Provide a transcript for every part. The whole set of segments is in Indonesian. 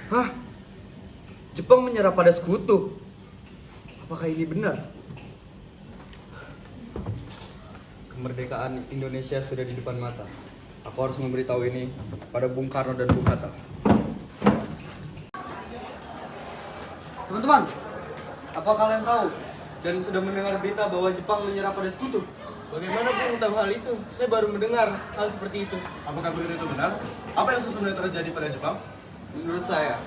Hah? Jepang menyerah pada sekutu? Apakah ini benar? Kemerdekaan Indonesia sudah di depan mata. Aku harus memberitahu ini pada Bung Karno dan Bung Hatta. Teman-teman, apa kalian tahu dan sudah mendengar berita bahwa Jepang menyerah pada sekutu? Bagaimana Bung tahu hal itu? Saya baru mendengar hal seperti itu. Apakah berita itu benar? Apa yang sesungguhnya terjadi pada Jepang? Menurut saya,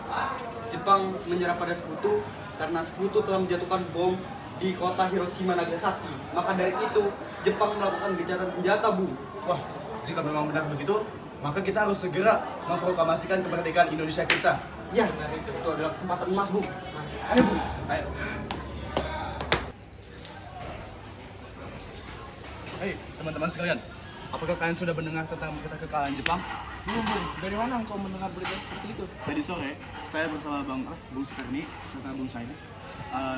Jepang menyerah pada sekutu karena sekutu telah menjatuhkan bom di kota Hiroshima Nagasaki. Maka dari itu, Jepang melakukan gencatan senjata, Bu. Wah, jika memang benar begitu, maka kita harus segera memproklamasikan kemerdekaan Indonesia kita. Yes, itu adalah kesempatan emas, Bu. Ayo, Bu. Ayo. Hei, teman-teman sekalian, apakah kalian sudah mendengar tentang berita kekalahan Jepang? Bung, dari mana engkau mendengar berita seperti itu? Tadi sore, saya bersama Bung Sukarni serta Bung Saini,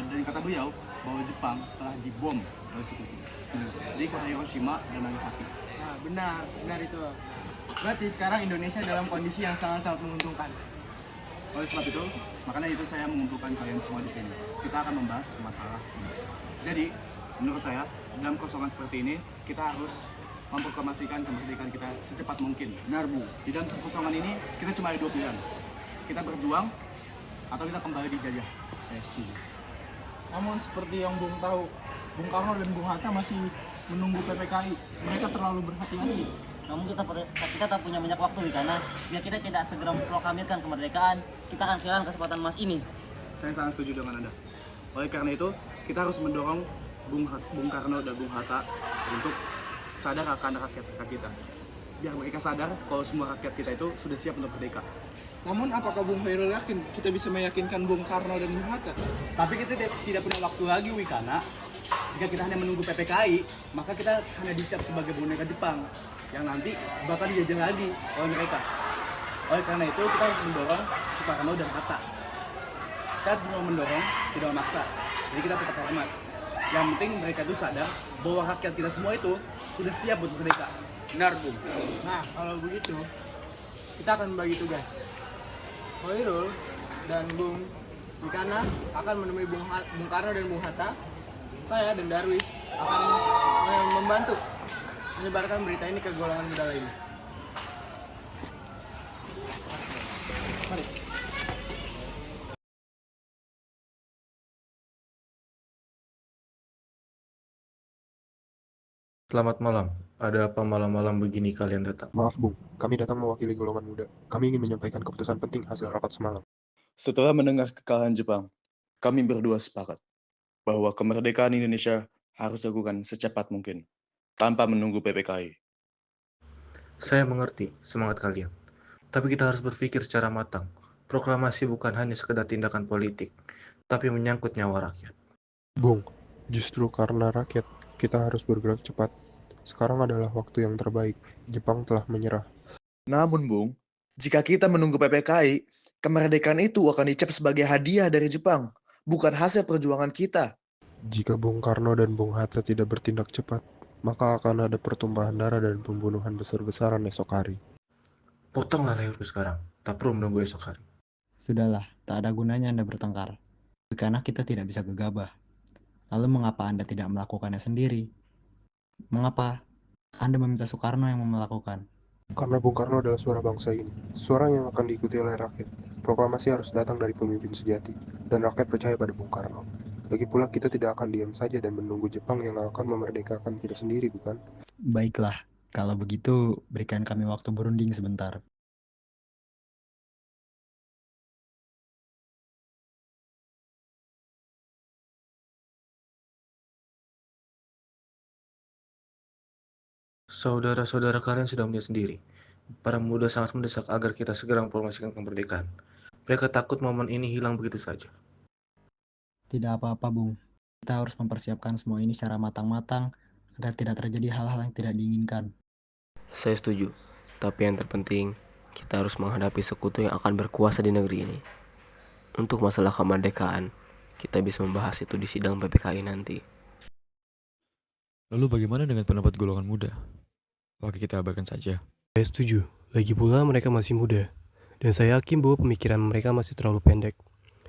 dan kata beliau bahwa Jepang telah dibom oleh sekutu di kota Hiroshima dan Nagasaki. Nah, benar itu. Berarti sekarang Indonesia dalam kondisi yang sangat-sangat menguntungkan. Oleh sebab itu, makanya itu saya mengumpulkan kalian semua di sini. Kita akan membahas masalah ini. Jadi, menurut saya, dalam kosongan seperti ini, kita harus memproklamasikan kemerdekaan kita secepat mungkin. Benar, Bu. Di dalam kekosongan ini, kita cuma ada dua pilihan. Kita berjuang, atau kita kembali dijajah. Saya setuju. Namun seperti yang Bung tahu, Bung Karno dan Bung Hatta masih menunggu PPKI. Mereka terlalu berhati-hati. Namun kita tak punya banyak waktu di sana. Bila kita tidak segera memproklamirkan kemerdekaan, kita akan kehilangan kesempatan emas ini. Saya sangat setuju dengan Anda. Oleh karena itu, kita harus mendorong Bung Karno dan Bung Hatta untuk sadar akan rakyat-rakyat kita. Biar mereka sadar kalau semua rakyat kita itu sudah siap untuk merdeka. Namun apakah Bung Khairul yakin kita bisa meyakinkan Bung Karno dan Bung Hatta? Tapi kita tidak punya waktu lagi, Wikana. Jika kita hanya menunggu PPKI, maka kita hanya dicap sebagai boneka Jepang yang nanti bakal dijajah lagi oleh mereka. Oleh karena itu, kita harus mendorong Soekarno dan Hatta. Kita harus mendorong, tidak memaksa. Jadi kita tetap hormat. Yang penting mereka itu sadar bahwa rakyat kita semua itu sudah siap buat merdeka. Benar, Bu. Nah, kalau begitu, kita akan membagi tugas. Khairul dan Bung Wikana akan menemui Bung Karno dan Bung Hatta. Saya dan Darwis akan membantu menyebarkan berita ini ke golongan muda lainnya. Mari. Selamat malam. Ada apa malam-malam begini kalian datang? Maaf Bung, kami datang mewakili golongan muda. Kami ingin menyampaikan keputusan penting hasil rapat semalam. Setelah mendengar kekalahan Jepang, kami berdua sepakat bahwa kemerdekaan Indonesia harus dilakukan secepat mungkin, tanpa menunggu PPKI. Saya mengerti semangat kalian. Tapi kita harus berpikir secara matang. Proklamasi bukan hanya sekedar tindakan politik, tapi menyangkut nyawa rakyat. Bung, justru karena rakyat, kita harus bergerak cepat. Sekarang adalah waktu yang terbaik. Jepang telah menyerah. Namun, Bung, jika kita menunggu PPKI, kemerdekaan itu akan dicap sebagai hadiah dari Jepang, bukan hasil perjuangan kita. Jika Bung Karno dan Bung Hatta tidak bertindak cepat, maka akan ada pertumpahan darah dan pembunuhan besar-besaran esok hari. Potonglah leherku sekarang, tak perlu menunggu esok hari. Sudahlah, tak ada gunanya Anda bertengkar. Karena kita tidak bisa gegabah. Lalu mengapa Anda tidak melakukannya sendiri? Mengapa Anda meminta Soekarno yang melakukan? Karena Bung Karno adalah suara bangsa ini, suara yang akan diikuti oleh rakyat. Proklamasi harus datang dari pemimpin sejati, dan rakyat percaya pada Bung Karno. Lagi pula kita tidak akan diam saja dan menunggu Jepang yang akan memerdekakan kita sendiri, bukan? Baiklah, kalau begitu berikan kami waktu berunding sebentar. Saudara-saudara kalian sudah melihat sendiri. Para muda sangat mendesak agar kita segera memproklamasikan kemerdekaan. Mereka takut momen ini hilang begitu saja. Tidak apa-apa, Bung. Kita harus mempersiapkan semua ini secara matang-matang agar tidak terjadi hal-hal yang tidak diinginkan. Saya setuju, tapi yang terpenting, kita harus menghadapi sekutu yang akan berkuasa di negeri ini. Untuk masalah kemerdekaan, kita bisa membahas itu di sidang PPKI nanti. Lalu bagaimana dengan pendapat golongan muda? Oke, kita abaikan saja. Saya setuju, lagi pula mereka masih muda. Dan saya yakin bahwa pemikiran mereka masih terlalu pendek.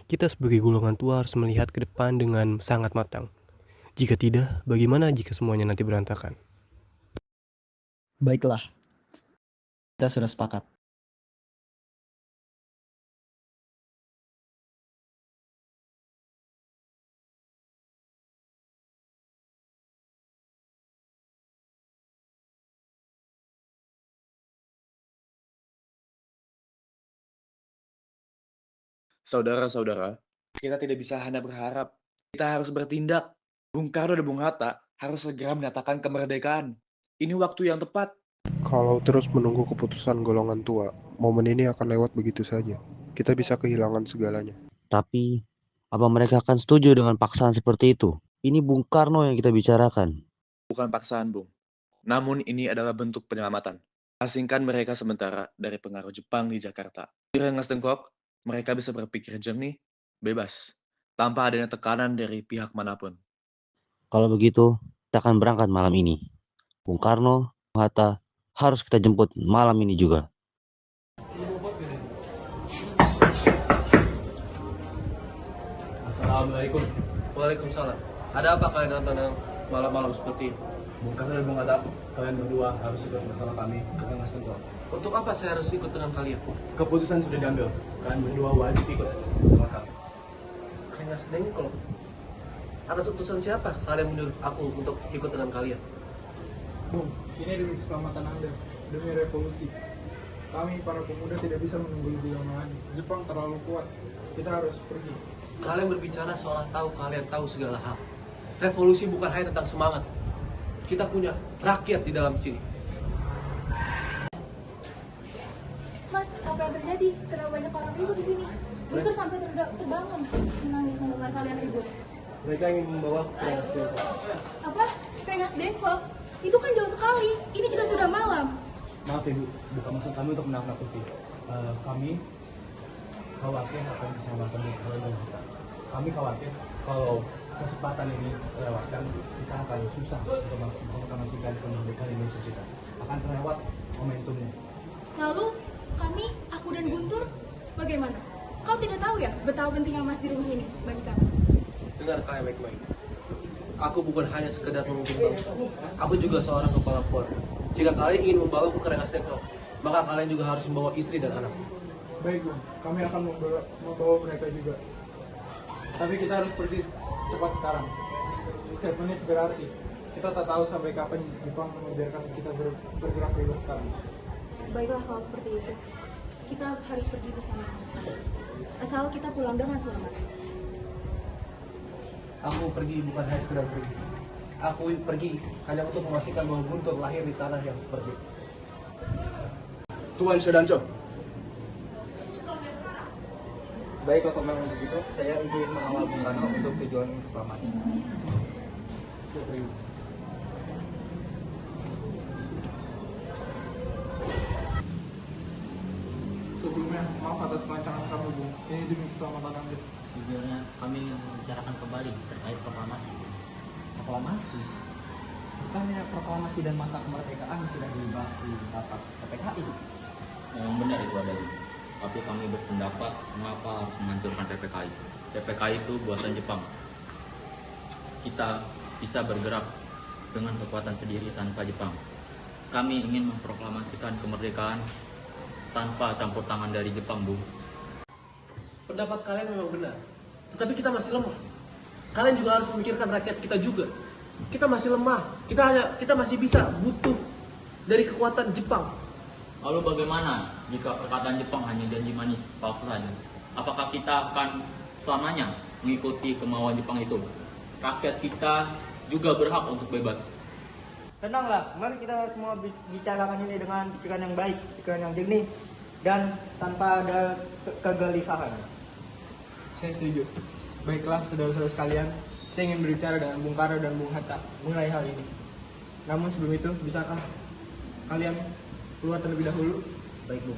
Kita sebagai golongan tua harus melihat ke depan dengan sangat matang. Jika tidak, bagaimana jika semuanya nanti berantakan? Baiklah, kita sudah sepakat. Saudara-saudara, kita tidak bisa hanya berharap. Kita harus bertindak. Bung Karno dan Bung Hatta harus segera menyatakan kemerdekaan. Ini waktu yang tepat. Kalau terus menunggu keputusan golongan tua, momen ini akan lewat begitu saja. Kita bisa kehilangan segalanya. Tapi, apa mereka akan setuju dengan paksaan seperti itu? Ini Bung Karno yang kita bicarakan. Bukan paksaan, Bung. Namun ini adalah bentuk penyelamatan. Asingkan mereka sementara dari pengaruh Jepang di Jakarta. Di Rengas Dengklok, mereka bisa berpikir jernih, bebas, tanpa adanya tekanan dari pihak manapun. Kalau begitu, kita akan berangkat malam ini. Bung Karno, Bung Hatta, harus kita jemput malam ini juga. Assalamualaikum. Waalaikumsalam. Ada apa kalian datang malam-malam seperti ini? Bung Karno dan Bung Hatta, kalian berdua harus ikut bersama kami ke Rengas Dengklok. Untuk apa saya harus ikut dengan kalian? Keputusan sudah diambil. Kalian berdua wajib ikut bersama kami. Rengas Dengklok. Atas utusan siapa kalian menyuruh aku untuk ikut dengan kalian? Bung, ini demi keselamatan Anda, demi revolusi. Kami para pemuda tidak bisa menunggu lebih lama lagi. Jepang terlalu kuat. Kita harus pergi. Kalian berbicara seolah tahu kalian tahu segala hal. Revolusi bukan hanya tentang semangat. Kita punya rakyat di dalam sini. Mas, apa yang terjadi? Terlalu banyak orang ribut di sini. Guntur sampai terbangun menangis mendengar kalian ribut. Mereka ingin membawa ke Rengas Dengklok. Apa? Rengas Dengklok? Itu kan jauh sekali. Ini juga sudah malam. Maaf Ibu, bukan maksud kami untuk menakut-nakuti. Kami khawatir akan keselamatan kalian. Kami khawatir kalau kesempatan ini terlewatkan, kita akan susah untuk menghasilkan kemerdekaan Indonesia kita. Akan terlewat momentumnya. Lalu, kami, aku dan Guntur, bagaimana? Kau tidak tahu ya betapa pentingnya Mas di rumah ini bagi kami? Dengar kalian baik-baik. Aku bukan hanya sekedar pemimpin bangsa. Aku juga seorang kepala keluarga. Jika kalian ingin membawaku ke Rengas Dengklok, maka kalian juga harus membawa istri dan anak. Baik, Bung. Kami akan membawa mereka juga. Tapi kita harus pergi cepat sekarang. Setiap menit berarti. Kita tak tahu sampai kapan Jepang membiarkan kita bergerak bebas sekarang. Baiklah kalau seperti itu. Kita harus pergi bersama-sama. Asal kita pulang dengan selamat. Aku pergi bukan hanya sekedar pergi. Aku pergi hanya untuk memastikan bahwa Guntur lahir di tanah yang bersih. Tuan Shodancho. Baik, kalau memang begitu, saya izin mengawal Bung Karno untuk tujuan keselamatan. Sebelumnya, maaf atas kelancangan kamu, Bung. Ini demi keselamatan Anda. Jujurnya kami ingin membicarakan kembali terkait proklamasi. Proklamasi? Bukannya proklamasi dan masa kemerdekaan sudah dibahas di rapat PPKI? Memang benar itu ada. Tapi kami berpendapat mengapa harus menghancurkan PPKI. PPKI itu buatan Jepang. Kita bisa bergerak dengan kekuatan sendiri tanpa Jepang. Kami ingin memproklamasikan kemerdekaan tanpa campur tangan dari Jepang, Bu. Pendapat kalian memang benar, tetapi kita masih lemah. Kalian juga harus memikirkan rakyat kita juga. Kita masih lemah. Kita masih bisa butuh dari kekuatan Jepang. Lalu bagaimana jika perkataan Jepang hanya janji manis palsu saja? Apakah kita akan selamanya mengikuti kemauan Jepang itu? Rakyat kita juga berhak untuk bebas. Tenanglah, mari kita semua bicarakan ini dengan pikiran yang baik, pikiran yang jernih, dan tanpa ada kegelisahan. Saya setuju. Baiklah saudara-saudara sekalian, saya ingin berbicara dengan Bung Karno dan Bung Hatta mengenai hal ini. Namun sebelum itu, bisakah kalian keluar terlebih dahulu? Baik, Bu.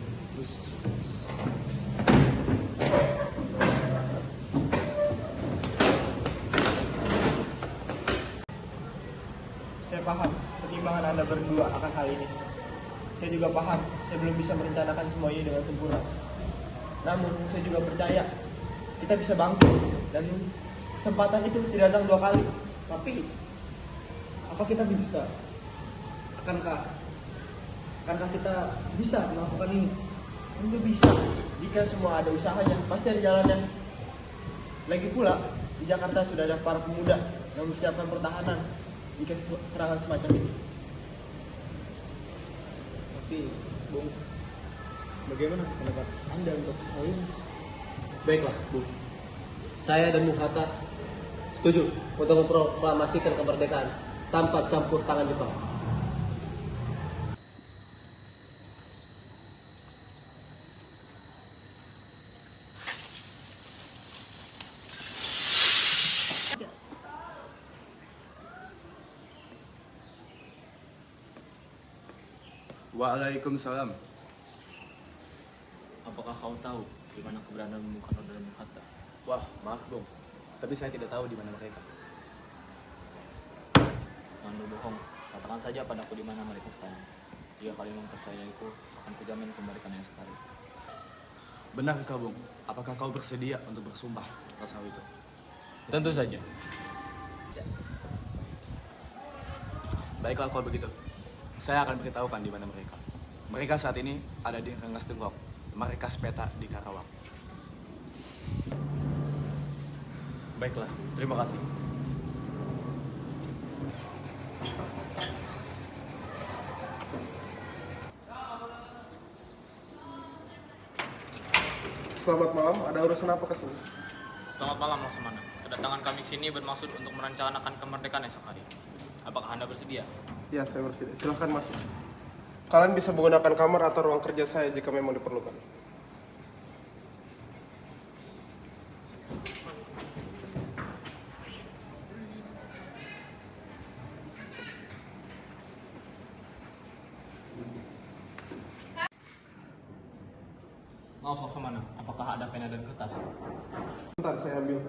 Saya paham pertimbangan Anda berdua akan hal ini. Saya juga paham saya belum bisa merencanakan semua ini dengan sempurna. Namun saya juga percaya kita bisa bangkit dan kesempatan itu tidak datang dua kali. Tapi apa kita bisa? Akankah kita bisa melakukan ini? Tentu bisa. Jika semua ada usahanya, pasti ada jalannya. Lagi pula, di Jakarta sudah ada para pemuda yang mempersiapkan pertahanan jika serangan semacam ini. Tapi, Bung, bagaimana pendapat Anda untuk hal ini? Baiklah, Bung. Saya dan Bung Hatta setuju untuk memproklamasikan kemerdekaan tanpa campur tangan Jepang. Waalaikumsalam. Apakah kau tahu di mana keberadaan Bung Karno dan Bung Hatta? Wah, maaf Bung, tapi saya tidak tahu di mana mereka. Jangan berbohong, katakan saja padaku di mana mereka sekarang. Jika kalian mempercayaiku, akan kujamin kembalikan yang sekarang. Benar kau, Bung? Apakah kau bersedia untuk bersumpah atas hal itu? Tentu saja. Baiklah kalau begitu. Saya akan beritahukan di mana mereka. Mereka saat ini ada di Rengas Dengklok. Mereka sepeta di Karawang. Baiklah, terima kasih. Selamat malam, ada urusan apa ke sini? Selamat malam, Laksamana. Kedatangan kami ke sini bermaksud untuk merencanakan kemerdekaan esok hari. Apakah Anda bersedia? Ya, saya bersedia. Silahkan masuk. Kalian bisa menggunakan kamar atau ruang kerja saya jika memang diperlukan. Maaf, Laksamana. Apakah ada pena dan kertas? Bentar, saya ambil.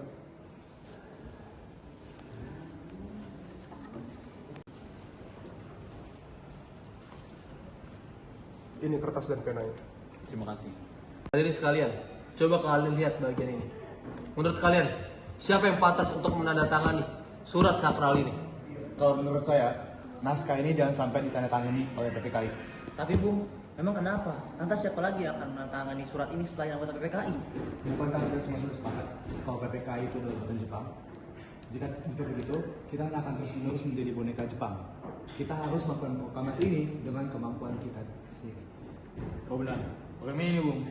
Ini kertas dan penanya. Terima kasih. Hadirin sekalian, coba kalian lihat bagian ini. Menurut kalian, siapa yang pantas untuk menandatangani surat sakral ini? Kalau menurut saya, naskah ini jangan sampai ditandatangani oleh PPKI. Tapi Bung, memang kenapa? Lantas siapa lagi yang akan menandatangani surat ini selain anggota PPKI? Bukankah kita semua sudah sepakat kalau PPKI itu adalah buatan Jepang? Jika begitu, kita akan terus-menerus menjadi boneka Jepang. Kita harus melakukan proklamasi ini dengan kemampuan kita. Kau benar. Bagaimana ini, Bung?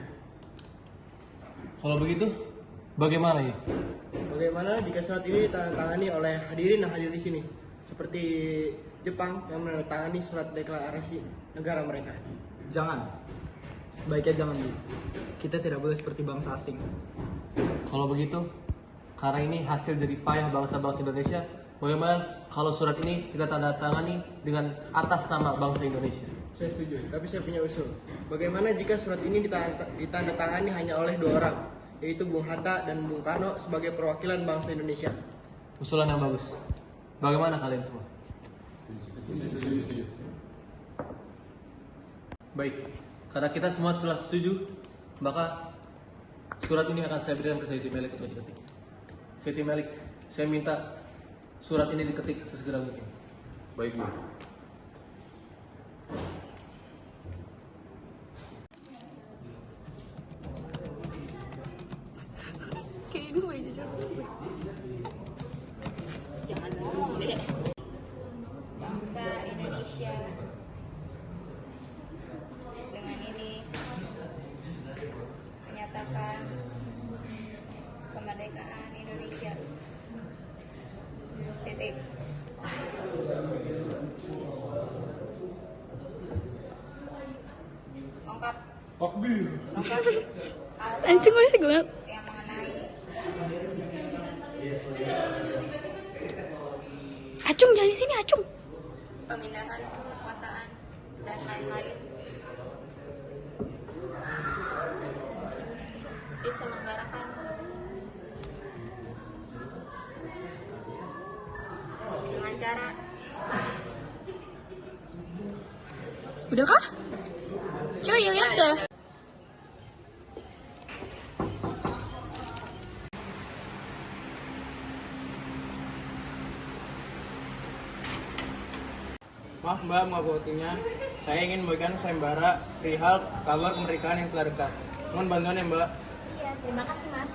Kalau begitu, bagaimana ya? Bagaimana jika surat ini ditandatangani oleh hadirin yang hadir di sini, seperti Jepang yang menandatangani surat deklarasi negara mereka? Jangan. Sebaiknya jangan dulu. Kita tidak boleh seperti bangsa asing. Kalau begitu, karena ini hasil dari payah bangsa-bangsa Indonesia, bagaimana kalau surat ini kita tanda tangani dengan atas nama bangsa Indonesia? Saya setuju, tapi saya punya usul. Bagaimana jika surat ini ditandatangani hanya oleh dua orang, yaitu Bung Hatta dan Bung Karno sebagai perwakilan bangsa Indonesia? Usulan yang bagus. Bagaimana kalian semua? Setuju. Baik, karena kita semua telah setuju, maka surat ini akan saya berikan ke Sayyidi Melik untuk diketik. Sayyidi Melik, saya minta surat ini diketik sesegera mungkin. Baik, Bu. Jangan dulu deh. Bangsa Indonesia dengan ini menyatakan kemerdekaan Indonesia. Titik. Lengkap. Takbir. Lengkap. Anjing masih gelap. Yang mengenai Acung jangan di sini, Acung. pemindahan kekuasaan dan lain-lain diselenggarakan dengan cara Udah kah? Coy, lihat deh. Maaf Mbak, mengganggu waktunya. Saya ingin memberikan sayembara perihal kabar kemerdekaan yang telah dekat. Mohon bantuan ya Mbak. Iya, terima kasih Mas.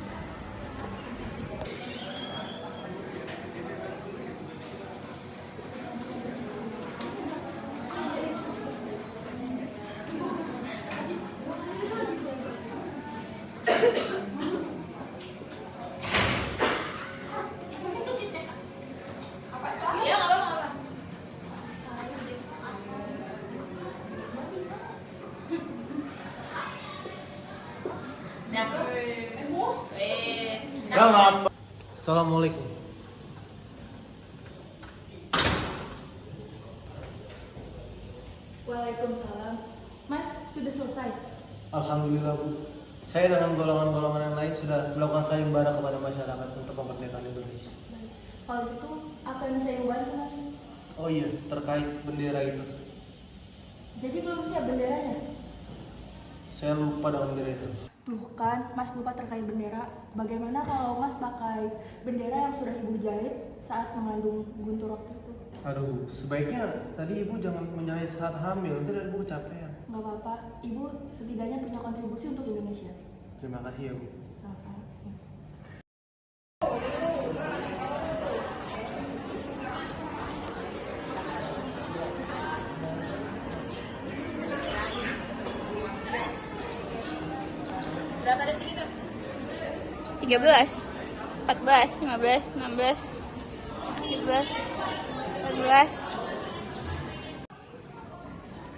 Iya, nggak apa-apa. Assalamualaikum. Waalaikumsalam. Mas, sudah selesai? Alhamdulillah Bu. Saya dengan golongan-golongan yang lain sudah melakukan sayembara kepada masyarakat untuk kemerdekaan Indonesia. Kalau gitu, apa yang saya bantu Mas? Oh iya, terkait bendera itu. Jadi belum siap benderanya? Saya lupa dengan bendera itu. Tuh kan, Mas lupa terkait bendera. Bagaimana kalau Mas pakai bendera yang sudah Ibu jahit saat mengandung Guntur waktu itu? Aduh, sebaiknya tadi Ibu jangan menjahit saat hamil, nanti Ibu kecapean. Nggak apa-apa, Ibu setidaknya punya kontribusi untuk Indonesia. Terima kasih ya Bu. Sama-sama. Yes. Berapa detik itu? 13, 14, 15, 16, 17, 18.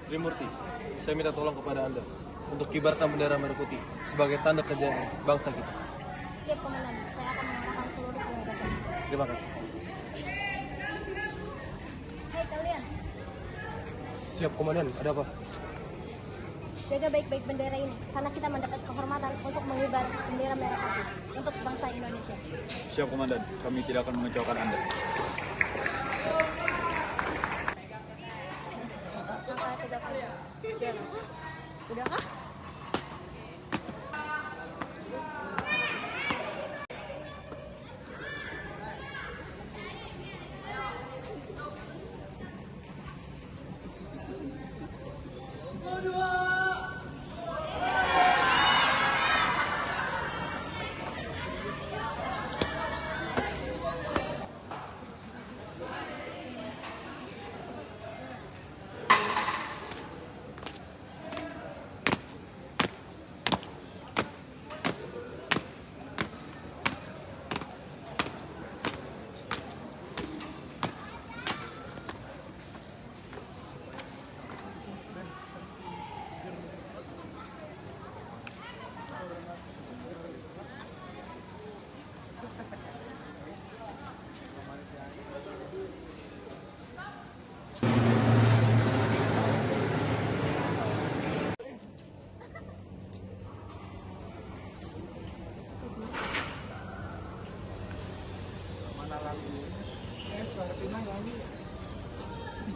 Trimurti, saya minta tolong kepada Anda untuk kibarkan bendera merah putih sebagai tanda kejayaan bangsa kita. Siap Komandan, saya akan mengarahkan seluruh tenaga saya. Terima kasih. Hai kalian, Siap Komandan, ada apa? jaga baik-baik bendera ini karena kita mendapat kehormatan untuk mengibar bendera merah putih untuk bangsa Indonesia. Siap Komandan, kami tidak akan mengecewakan Anda. Angka 30. Jalan. Udah kah?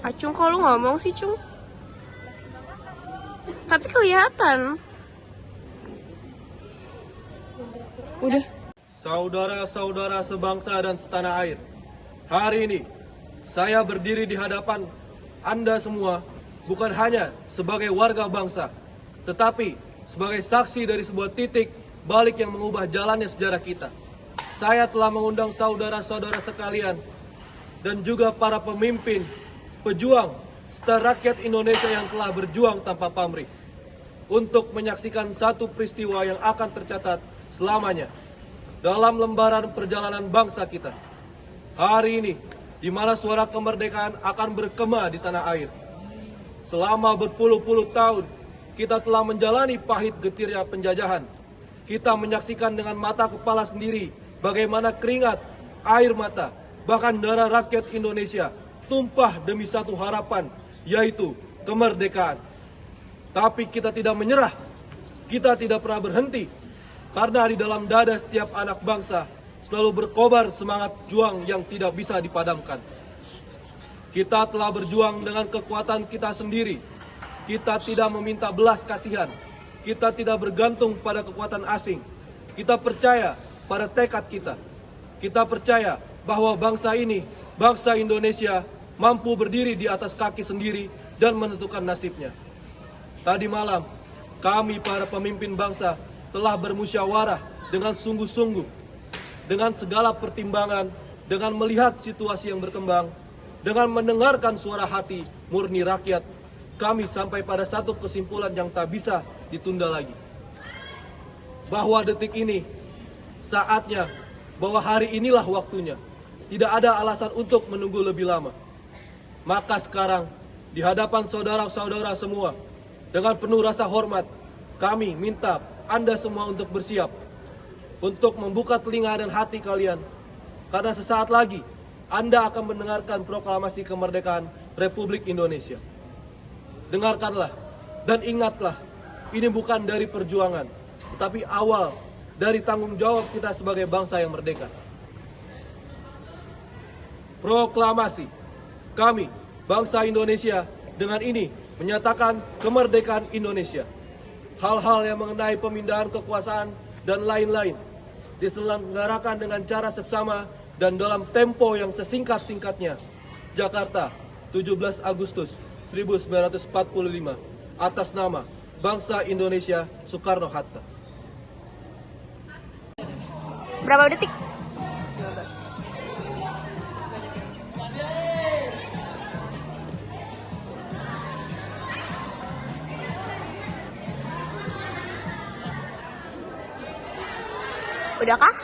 Acung, kok lu ngomong sih, Cung? Tapi kelihatan. Udah. Saudara-saudara sebangsa dan setanah air, hari ini saya berdiri di hadapan Anda semua bukan hanya sebagai warga bangsa, tetapi sebagai saksi dari sebuah titik balik yang mengubah jalannya sejarah kita. Saya telah mengundang saudara-saudara sekalian dan juga para pemimpin, pejuang, serta rakyat Indonesia yang telah berjuang tanpa pamrih untuk menyaksikan satu peristiwa yang akan tercatat selamanya dalam lembaran perjalanan bangsa kita. Hari ini, di mana suara kemerdekaan akan bergema di tanah air. Selama berpuluh-puluh tahun, kita telah menjalani pahit getirnya penjajahan. Kita menyaksikan dengan mata kepala sendiri bagaimana keringat, air mata, bahkan darah rakyat Indonesia tumpah demi satu harapan, yaitu kemerdekaan. Tapi kita tidak menyerah, kita tidak pernah berhenti, karena di dalam dada setiap anak bangsa selalu berkobar semangat juang yang tidak bisa dipadamkan. Kita telah berjuang dengan kekuatan kita sendiri. Kita tidak meminta belas kasihan. Kita tidak bergantung pada kekuatan asing. Kita percaya pada tekad kita. Kita percaya bahwa bangsa ini, bangsa Indonesia, mampu berdiri di atas kaki sendiri dan menentukan nasibnya. Tadi malam, kami para pemimpin bangsa telah bermusyawarah dengan sungguh-sungguh, dengan segala pertimbangan, dengan melihat situasi yang berkembang, dengan mendengarkan suara hati murni rakyat, kami sampai pada satu kesimpulan yang tak bisa ditunda lagi. Bahwa detik ini, saatnya, bahwa hari inilah waktunya. Tidak ada alasan untuk menunggu lebih lama. Maka sekarang, di hadapan saudara-saudara semua, dengan penuh rasa hormat, kami minta Anda semua untuk bersiap, untuk membuka telinga dan hati kalian, karena sesaat lagi Anda akan mendengarkan proklamasi kemerdekaan Republik Indonesia. Dengarkanlah dan ingatlah, ini bukan dari perjuangan, tetapi awal dari tanggung jawab kita sebagai bangsa yang merdeka. Proklamasi, kami, bangsa Indonesia, dengan ini menyatakan kemerdekaan Indonesia. Hal-hal yang mengenai pemindahan kekuasaan dan lain-lain diselenggarakan dengan cara seksama dan dalam tempo yang sesingkat-singkatnya. Jakarta, 17 Agustus 1945, atas nama bangsa Indonesia Soekarno-Hatta. Berapa detik? 15. Udahkah?